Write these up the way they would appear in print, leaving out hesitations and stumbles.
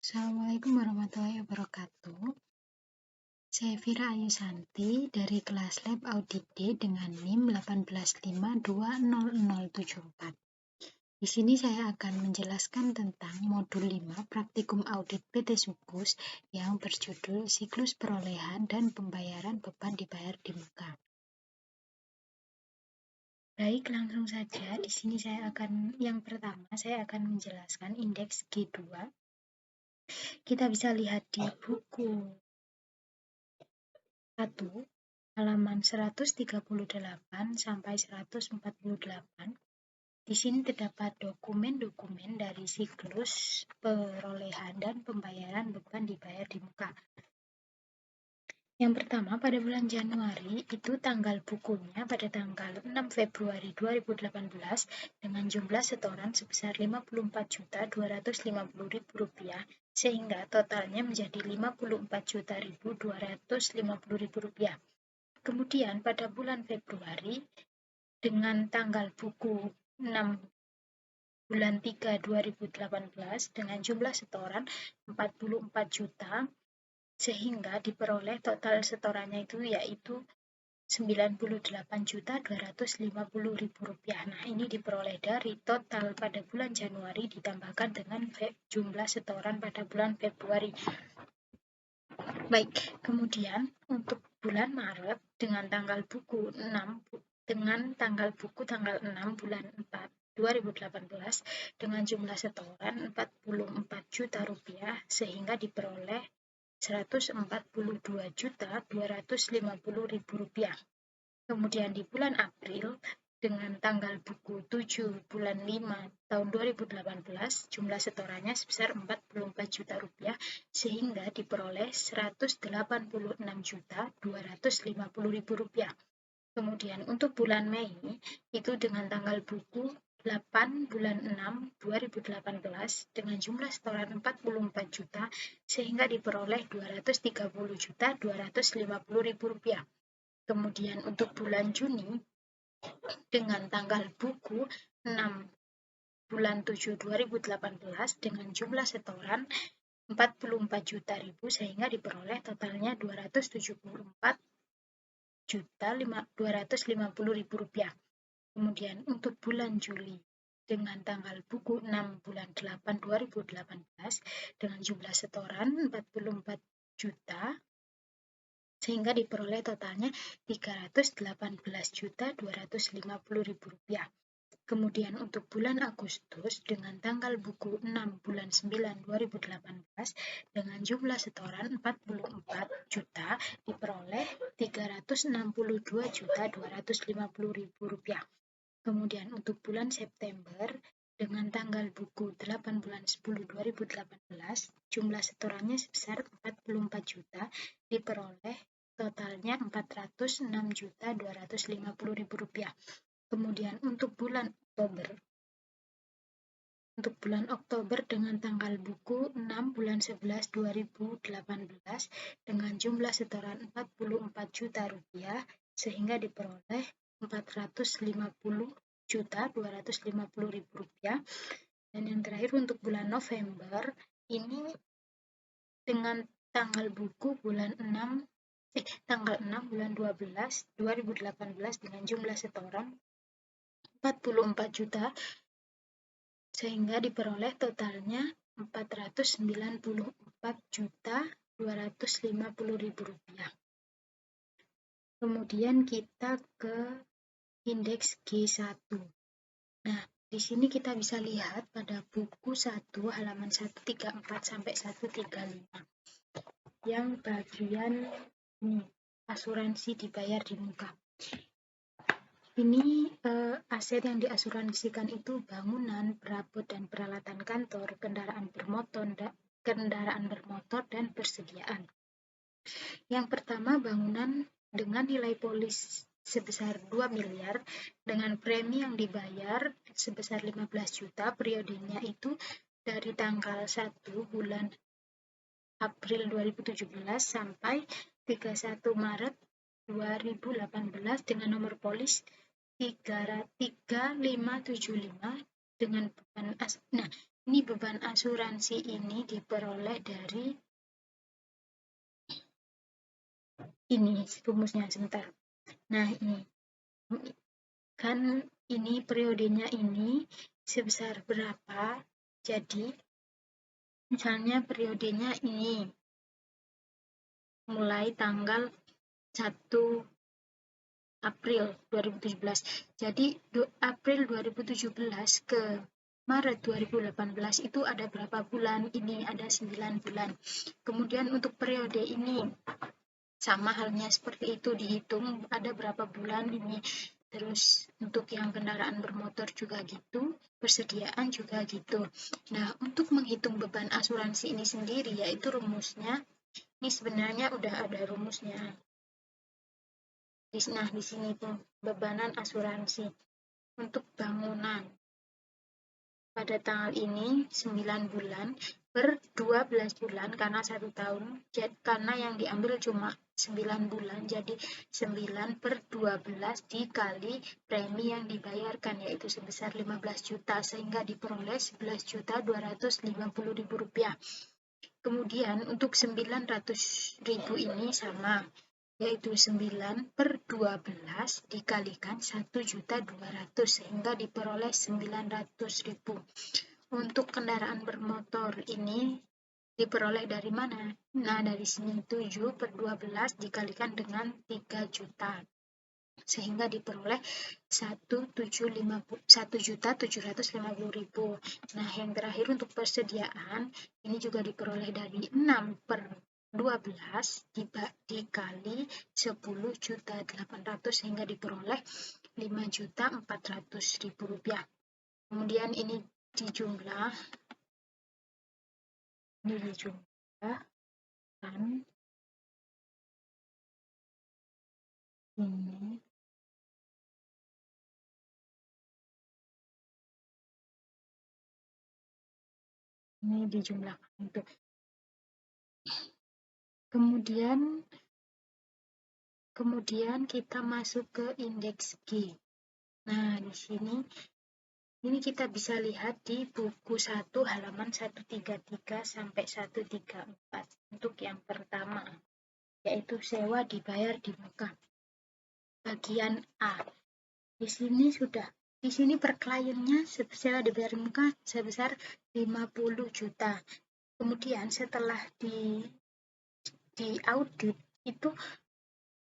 Assalamualaikum warahmatullahi wabarakatuh. Saya Vira Ayu Santi dari kelas Lab Audit D dengan NIM 185200074. Di sini saya akan menjelaskan tentang modul 5 Praktikum Audit PT Sukus yang berjudul Siklus Perolehan dan Pembayaran Beban Dibayar di Muka. Baik, langsung saja. Di sini yang pertama saya akan menjelaskan indeks G2. Kita bisa lihat di buku 1, halaman 138 sampai 148. Di sini terdapat dokumen-dokumen dari siklus perolehan dan pembayaran beban dibayar di muka. Yang pertama, pada bulan Januari itu tanggal bukunya pada tanggal 6 Februari 2018 dengan jumlah setoran sebesar Rp54.250.000 sehingga totalnya menjadi Rp54.250.000. Kemudian pada bulan Februari dengan tanggal buku 6 bulan 3 2018 dengan jumlah setoran 44 juta sehingga diperoleh total setorannya itu yaitu Rp98.250.000. Nah, ini diperoleh dari total pada bulan Januari ditambahkan dengan jumlah setoran pada bulan Februari. Baik, kemudian untuk bulan Maret dengan tanggal buku tanggal 6 bulan 4 2018 dengan jumlah setoran Rp44 juta sehingga diperoleh Rp142.250.000. Kemudian di bulan April dengan tanggal buku 7 bulan 5 tahun 2018 jumlah setorannya sebesar Rp44 juta sehingga diperoleh Rp186.250.000. Kemudian untuk bulan Mei itu dengan tanggal buku 8 bulan 6 2018 dengan jumlah setoran 44 juta sehingga diperoleh Rp230.250.000. Kemudian untuk bulan Juni dengan tanggal buku 6 bulan 7 2018 dengan jumlah setoran 44 juta sehingga diperoleh totalnya Rp274.250.000. Kemudian untuk bulan Juli dengan tanggal buku 6 bulan 8 2018 dengan jumlah setoran 44 juta sehingga diperoleh totalnya Rp318.250.000. Kemudian untuk bulan Agustus dengan tanggal buku 6 bulan 9 2018 dengan jumlah setoran 44 juta diperoleh Rp362.250.000. Kemudian untuk bulan September dengan tanggal buku 8 bulan 10 2018 jumlah setorannya sebesar 44 juta diperoleh totalnya Rp406.250.000. Kemudian untuk bulan Oktober dengan tanggal buku 6 bulan 11 2018 dengan jumlah setoran Rp44 juta sehingga diperoleh Rp450.250.000. Dan yang terakhir untuk bulan November ini dengan tanggal buku tanggal 6 bulan 12 2018 dengan jumlah setoran 44 juta sehingga diperoleh totalnya Rp494.250.000. Kemudian kita ke indeks G1. Nah, di sini kita bisa lihat pada buku 1 halaman 134 sampai 135 yang bagian asuransi dibayar di muka. Ini aset yang diasuransikan itu bangunan, perabot dan peralatan kantor, kendaraan bermotor dan persediaan. Yang pertama bangunan dengan nilai polis sebesar 2 miliar dengan premi yang dibayar sebesar 15 juta, periodenya itu dari tanggal 1 bulan April 2017 sampai 31 Maret 2018 dengan nomor polis 3575 dengan beban Ini beban asuransi ini diperoleh dari ini rumusnya sebentar. Nah, ini kan ini periodenya ini sebesar berapa? Jadi misalnya periodenya ini mulai tanggal 1 April 2017. Jadi April 2017 ke Maret 2018 itu ada berapa bulan? Ini ada 9 bulan. Kemudian untuk periode ini sama halnya seperti itu, dihitung ada berapa bulan ini. Terus untuk yang kendaraan bermotor juga gitu, persediaan juga gitu. Nah, untuk menghitung beban asuransi ini sendiri, yaitu rumusnya, ini sebenarnya udah ada rumusnya. Nah, di sini tuh bebanan asuransi untuk bangunan. Pada tanggal ini 9 bulan per 12 bulan karena 1 tahun, karena yang diambil cuma 9 bulan, jadi 9 per 12 dikali premi yang dibayarkan, yaitu sebesar 15 juta, sehingga diperoleh 11.250.000 rupiah. Kemudian untuk 900.000 ini sama, yaitu 9 per 12 dikalikan 1.200.000 sehingga diperoleh 900.000. Untuk kendaraan bermotor ini diperoleh dari mana? Nah, dari sini 7 per 12 dikalikan dengan 3 juta sehingga diperoleh 1.750.000. Nah, yang terakhir untuk persediaan ini juga diperoleh dari 6 per 12 dikali 10.800 sehingga diperoleh 5.400.000 rupiah. Kemudian ini dijumlah kan ini dijumlahkan untuk kemudian kita masuk ke indeks G. Nah, di sini ini kita bisa lihat di buku 1 halaman 133 sampai 134 untuk yang pertama, yaitu sewa dibayar di muka. Bagian A. Di sini per kliennya sewa dibayar di muka sebesar 50 juta. Kemudian setelah di audit itu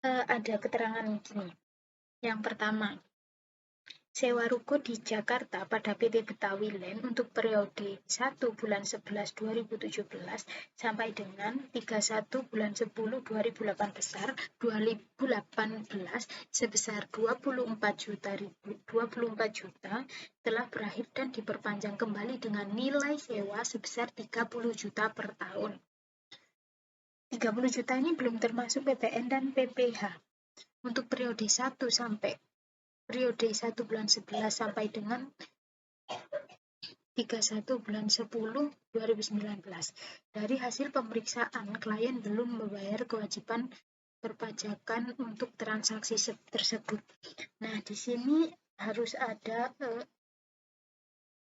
ada keterangan gini. Yang pertama, sewa ruko di Jakarta pada PT Betawi Land untuk periode 1 bulan 11 2017 sampai dengan 31 bulan 10 2018 sebesar 24 juta telah berakhir dan diperpanjang kembali dengan nilai sewa sebesar 30 juta per tahun. 30 juta ini belum termasuk PPN dan PPH. Untuk periode 1 bulan 11 sampai dengan 31 bulan 10 2019. Dari hasil pemeriksaan, klien belum membayar kewajiban perpajakan untuk transaksi tersebut. Nah, di sini harus ada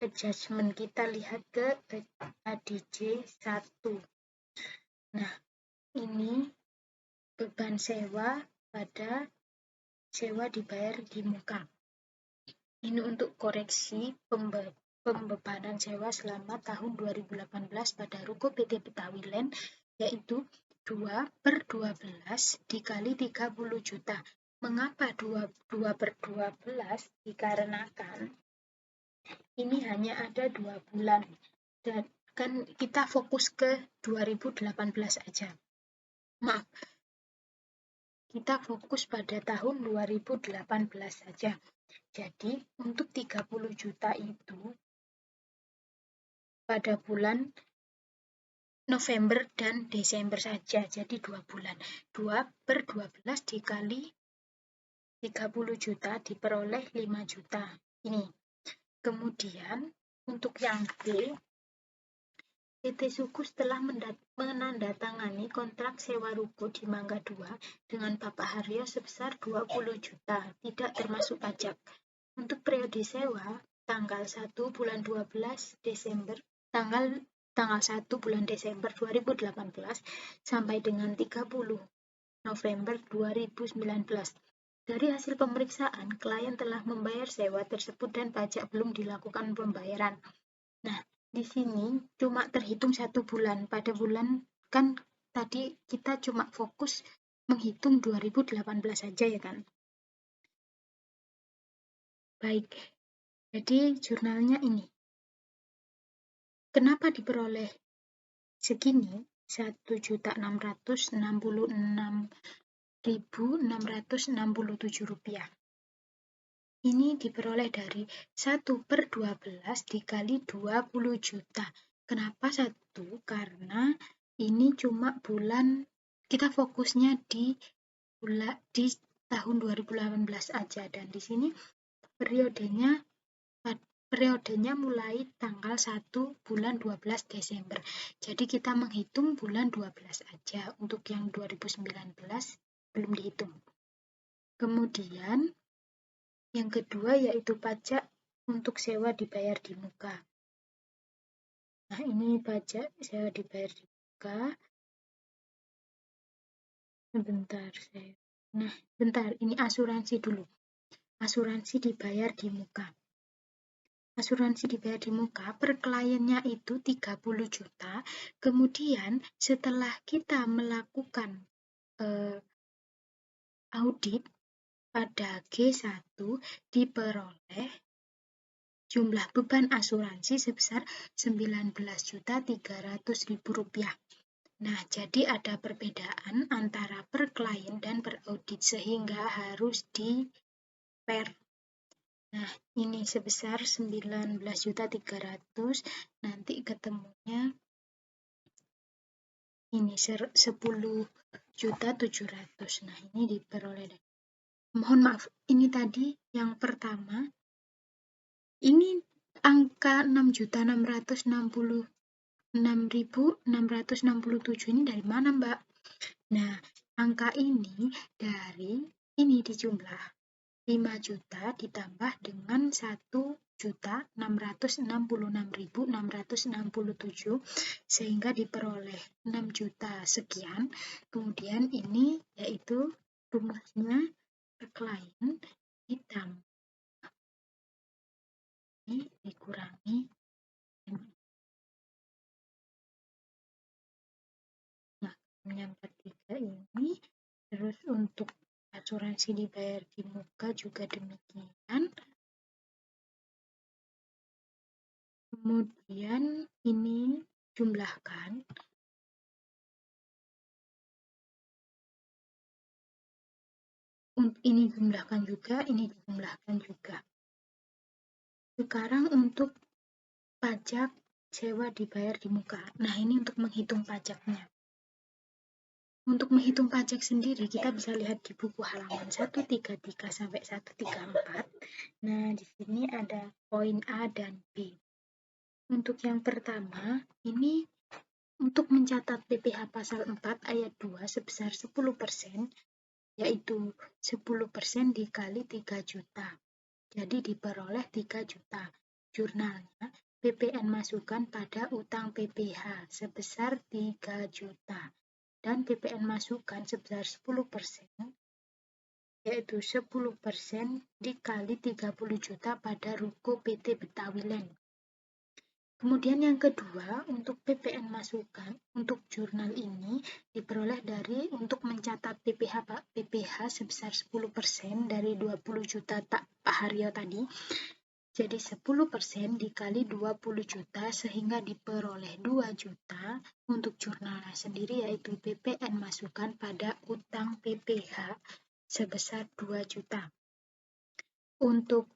adjustment. Kita lihat ke ADJ 1. Nah, ini beban sewa pada sewa dibayar di muka. Ini untuk koreksi pembebanan sewa selama tahun 2018 pada ruko PT Betawi Land, yaitu 2 per 12 dikali 30 juta. Mengapa 2 per 12? Dikarenakan ini hanya ada 2 bulan. Dan kan kita fokus ke 2018 aja. Maaf, kita fokus pada tahun 2018 saja. Jadi, untuk 30 juta itu pada bulan November dan Desember saja, jadi 2 bulan. 2 per 12 dikali 30 juta diperoleh 5 juta. Ini. Kemudian, untuk yang B, PT Sukus telah menandatangani kontrak sewa ruko di Mangga 2 dengan Bapak Haryo sebesar 20 juta, tidak termasuk pajak. Untuk periode sewa, tanggal 1 bulan 12 Desember tanggal 1 bulan Desember 2018 sampai dengan 30 November 2019. Dari hasil pemeriksaan, klien telah membayar sewa tersebut dan pajak belum dilakukan pembayaran. Nah, di sini cuma terhitung 1 bulan. Pada bulan kan tadi kita cuma fokus menghitung 2018 saja ya kan. Baik, jadi jurnalnya ini. Kenapa diperoleh segini? 1.666.667 rupiah. Ini diperoleh dari 1/12 dikali 20 juta. Kenapa 1? Karena ini cuma bulan, kita fokusnya di tahun 2018 aja, dan di sini periodenya mulai tanggal 1 bulan 12 Desember. Jadi kita menghitung bulan 12 aja, untuk yang 2019 belum dihitung. Kemudian yang kedua yaitu pajak untuk sewa dibayar di muka. Nah, ini pajak sewa dibayar di muka. Bentar, ini asuransi dulu. Asuransi dibayar di muka. Asuransi dibayar di muka per kliennya itu 30 juta. Kemudian setelah kita melakukan audit pada G1 diperoleh jumlah beban asuransi sebesar Rp19.300.000. Nah, jadi ada perbedaan antara per klien dan per audit sehingga harus di-pair. Nah, ini sebesar 19.300.000, nanti ketemunya ini 10.700.000. Nah, ini diperoleh. Mohon maaf, ini tadi yang pertama, ini angka 6.666.667 ini dari mana, Mbak? Nah, angka ini dari ini dijumlah 5 juta ditambah dengan 1.666.667 sehingga diperoleh 6 juta sekian. Kemudian ini yaitu rumusnya per klien ditambah dikurangi. Nah, yang ketiga ini, terus untuk asuransi dibayar di muka juga demikian. Kemudian ini jumlahkan. Ini jumlahkan juga, ini dijumlahkan juga. Sekarang untuk pajak sewa dibayar di muka. Nah, ini untuk menghitung pajaknya. Untuk menghitung pajak sendiri, kita bisa lihat di buku halaman 133 sampai 134. Nah, di sini ada poin A dan B. Untuk yang pertama, ini untuk mencatat PPh pasal 4 ayat 2 sebesar 10%, yaitu 10% dikali 3 juta. Jadi diperoleh 3 juta. Jurnalnya PPN masukkan pada utang PPh sebesar 3 juta. Dan PPN masukkan sebesar 10%, yaitu 10% dikali 30 juta pada ruko PT Betawi Land. Kemudian yang kedua, untuk PPN masukan untuk jurnal ini diperoleh dari untuk mencatat PPh sebesar 10% dari 20 juta Pak Haryo tadi. Jadi 10% dikali 20 juta sehingga diperoleh 2 juta untuk jurnalnya sendiri, yaitu PPN masukan pada utang PPh sebesar 2 juta. Untuk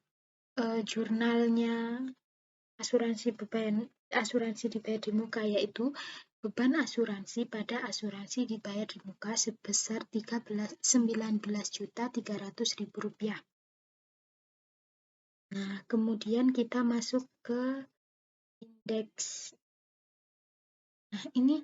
jurnalnya asuransi dibayar di muka, yaitu beban asuransi pada asuransi dibayar di muka sebesar Rp19.300.000. Nah, kemudian kita masuk ke indeks. Nah, ini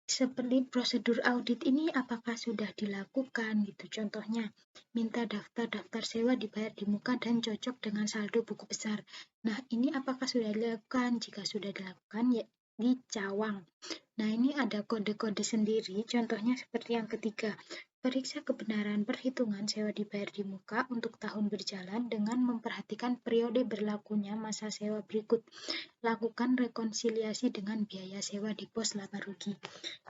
seperti prosedur audit ini apakah sudah dilakukan gitu. Contohnya, minta daftar sewa dibayar di muka dan cocok dengan saldo buku besar. Nah, ini apakah sudah dilakukan? Jika sudah dilakukan, ya dicawang. Nah, ini ada kode-kode sendiri, contohnya seperti yang ketiga. Periksa kebenaran perhitungan sewa dibayar di muka untuk tahun berjalan dengan memperhatikan periode berlakunya masa sewa berikut. Lakukan rekonsiliasi dengan biaya sewa di pos laba rugi.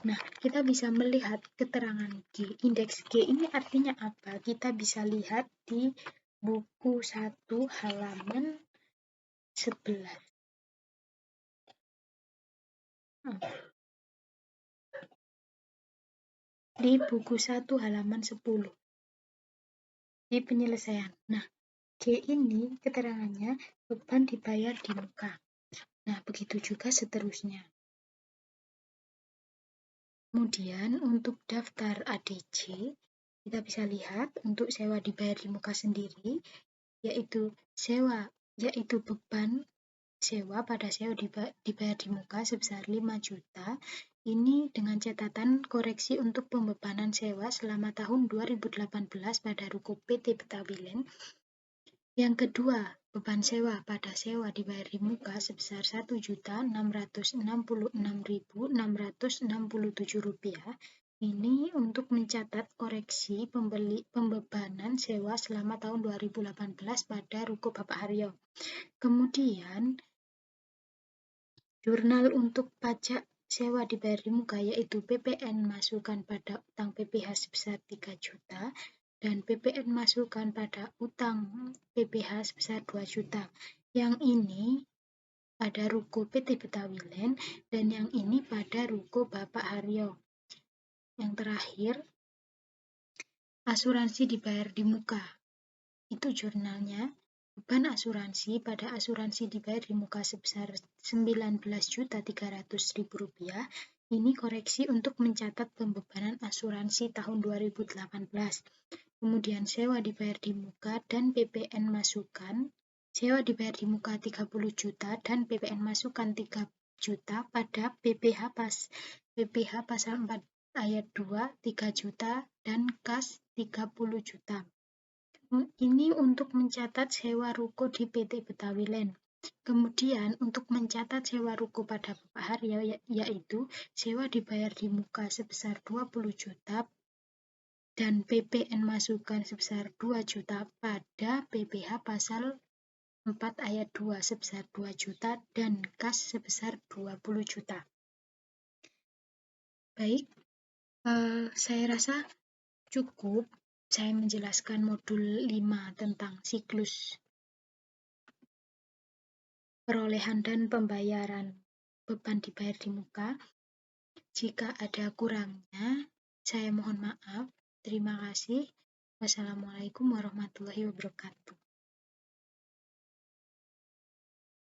Nah, kita bisa melihat keterangan G. Indeks G ini artinya apa? Kita bisa lihat di buku 1 halaman 11. Di buku 1 halaman 10. Di penyelesaian. Nah, G ini keterangannya beban dibayar di muka. Nah, begitu juga seterusnya. Kemudian untuk daftar ADC, kita bisa lihat untuk sewa dibayar di muka sendiri, yaitu beban sewa pada sewa dibayar di muka sebesar 5 juta. Ini dengan catatan koreksi untuk pembebanan sewa selama tahun 2018 pada ruko PT Betawilen. Yang kedua, beban sewa pada sewa dibayar di muka sebesar Rp1.666.667. Ini untuk mencatat koreksi pembebanan sewa selama tahun 2018 pada ruko Bapak Haryo. Kemudian, jurnal untuk pajak sewa dibayar di muka yaitu PPN masukan pada utang PPh sebesar 3 juta dan PPN masukan pada utang PPh sebesar 2 juta. Yang ini pada ruko PT Betawilen dan yang ini pada ruko Bapak Haryo. Yang terakhir, asuransi dibayar di muka. Itu jurnalnya. Beban asuransi pada asuransi dibayar di muka sebesar Rp19.300.000. Ini koreksi untuk mencatat pembebanan asuransi tahun 2018. Kemudian sewa dibayar di muka dan PPN masukan. Sewa dibayar di muka 30 juta dan PPN masukan 3 juta pada PPh pasal 4 ayat 2 3 juta dan kas 30 juta. Ini untuk mencatat sewa ruko di PT Betawilen. Kemudian untuk mencatat sewa ruko pada Bapak Haryo yaitu sewa dibayar di muka sebesar 20 juta dan PPN masukan sebesar 2 juta pada PPh pasal 4 ayat 2 sebesar 2 juta dan kas sebesar 20 juta. Baik, saya rasa cukup saya menjelaskan modul 5 tentang siklus perolehan dan pembayaran beban dibayar di muka. Jika ada kurangnya, saya mohon maaf. Terima kasih. Wassalamualaikum warahmatullahi wabarakatuh.